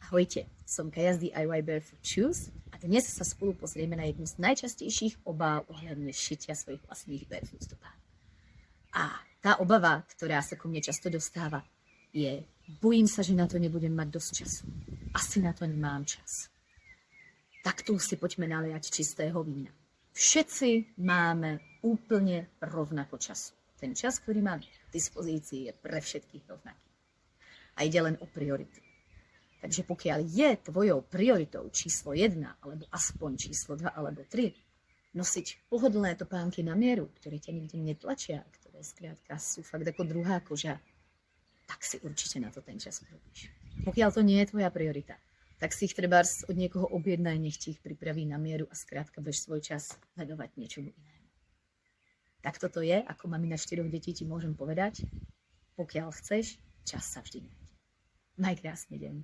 Ahojte, som Kaja z DIY Barefoot Shoes a dnes sa spolu pozrieme na jednu z najčastejších obáv ohľadne šitia svojich vlastných barefoot stopán. A tá obava, ktorá sa ku mne často dostáva, je: bojím sa, že na to nebudem mať dosť času. Asi na to nemám čas. Tak tu si poďme naliať čistého vína. Všetci máme úplne rovnako času. Ten čas, ktorý máme k dispozícii, je pre všetkých rovnaký. A ide len o prioritu. Takže pokiaľ je tvojou prioritou číslo 1, alebo aspoň číslo 2 alebo 3, nosiť pohodlné topánky na mieru, ktoré ťa nikde netlačia, ktoré skrátka sú fakt ako druhá koža, tak si určite na to ten čas urobíš. Pokiaľ to nie je tvoja priorita, tak si ich trebárs od niekoho objednaj, nech ti ich pripraví na mieru a skrátka budeš svoj čas venovať niečomu inému. Tak toto je, ako mamina 4 detí ti môžem povedať: pokiaľ chceš, čas sa vždy nájde. Maj krásny deň.